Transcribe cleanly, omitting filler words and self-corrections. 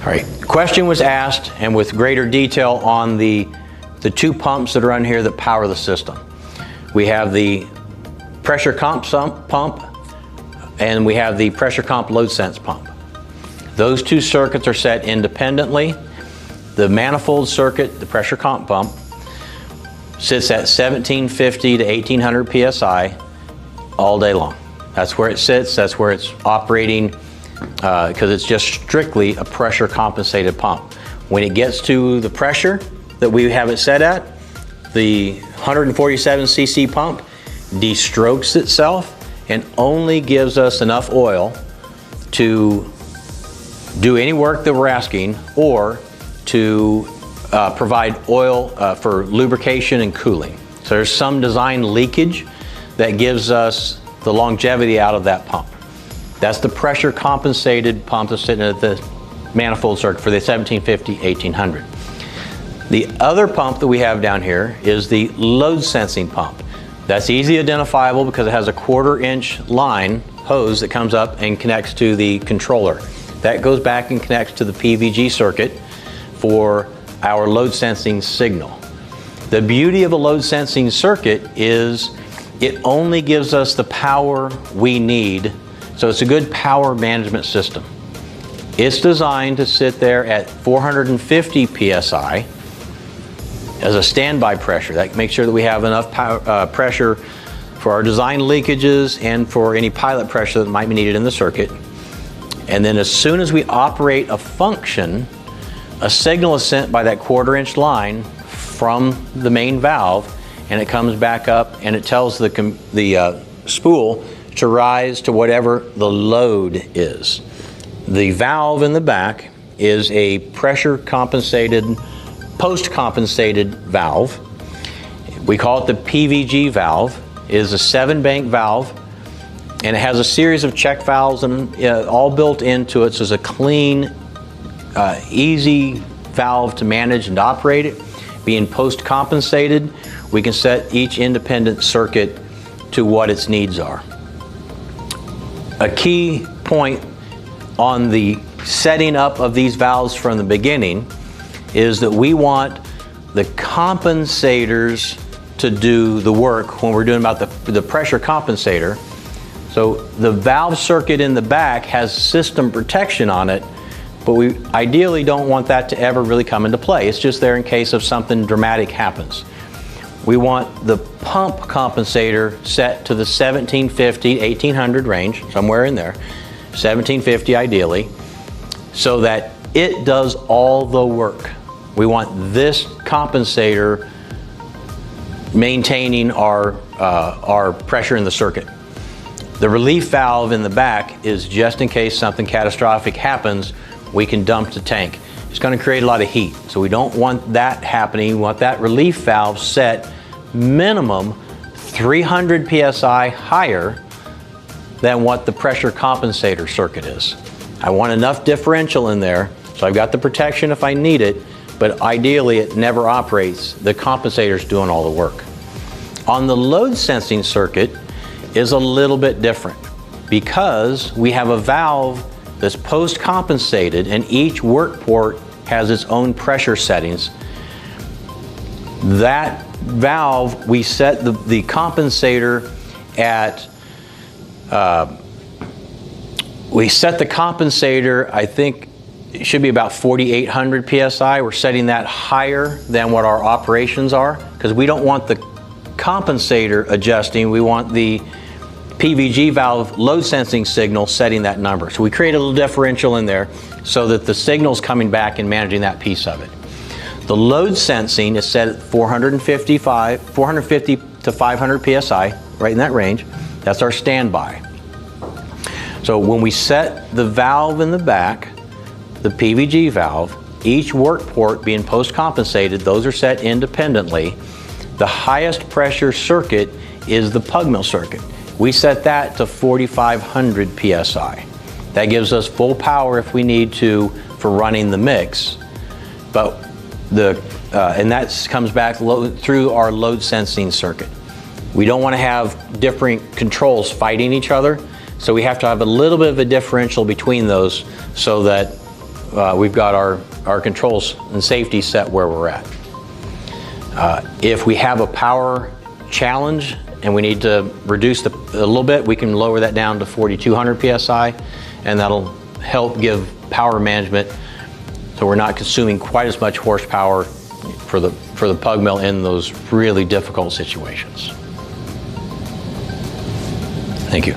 All right, question was asked, and with greater detail, on the two pumps that are on here that power the system. We have the pressure comp pump, and we have the pressure comp load sense pump. Those two circuits are set independently. The manifold circuit, the pressure comp pump, sits at 1750 to 1800 psi all day long. That's where it sits, that's where it's operating, because it's just strictly a pressure compensated pump. When it gets to the pressure that we have it set at, the 147 cc pump de-strokes itself and only gives us enough oil to do any work that we're asking, or to provide oil for lubrication and cooling. So there's some design leakage that gives us the longevity out of that pump. That's the pressure compensated pump that's sitting at the manifold circuit for the 1750, 1800. The other pump that we have down here is the load sensing pump. That's easy identifiable because it has a 1/4 inch line hose that comes up and connects to the controller. That goes back and connects to the PVG circuit for our load sensing signal. The beauty of a load sensing circuit is it only gives us the power we need, so it's a good power management system. It's designed to sit there at 450 psi as a standby pressure. That makes sure that we have enough pressure for our design leakages and for any pilot pressure that might be needed in the circuit. And then as soon as we operate a function, a signal is sent by that 1/4 inch line from the main valve, and it comes back up and it tells the spool to rise to whatever the load is. The valve in the back is a pressure compensated, post compensated valve. We call it the PVG valve. It is a 7-bank valve, and it has a series of check valves and all built into it, so it's a clean, easy valve to manage and operate it. Being post compensated, we can set each independent circuit to what its needs are. A key point on the setting up of these valves from the beginning is that we want the compensators to do the work when we're doing about the pressure compensator. So the valve circuit in the back has system protection on it, but we ideally don't want that to ever really come into play. It's just there in case of something dramatic happens. We want the pump compensator set to the 1750, 1800 range, somewhere in there, 1750 ideally, so that it does all the work. We want this compensator maintaining our pressure in the circuit. The relief valve in the back is just in case something catastrophic happens, we can dump the tank. It's going to create a lot of heat, so we don't want that happening. We want that relief valve set minimum 300 psi higher than what the pressure compensator circuit is. I want enough differential in there, so I've got the protection if I need it, but ideally it never operates. The compensator's doing all the work. On the load sensing circuit is a little bit different because we have a valve that's post compensated, and each work port has its own pressure settings. That valve, we set the compensator at, we set the compensator, I think it should be about 4,800 psi. We're setting that higher than what our operations are because we don't want the compensator adjusting. We want the PVG valve load sensing signal setting that number. So we create a little differential in there so that the signal's coming back and managing that piece of it. The load sensing is set at 450 to 500 psi, right in that range. That's our standby. So when we set the valve in the back, the PVG valve, each work port being post compensated, those are set independently. The highest pressure circuit is the pug mill circuit. We set that to 4,500 psi. That gives us full power if we need to for running the mix. But and that comes back through our load sensing circuit. We don't want to have different controls fighting each other, so we have to have a little bit of a differential between those so that we've got our controls and safety set where we're at. If we have a power challenge and we need to reduce a little bit, we can lower that down to 4,200 PSI, and that'll help give power management so we're not consuming quite as much horsepower for the pug mill in those really difficult situations. Thank you.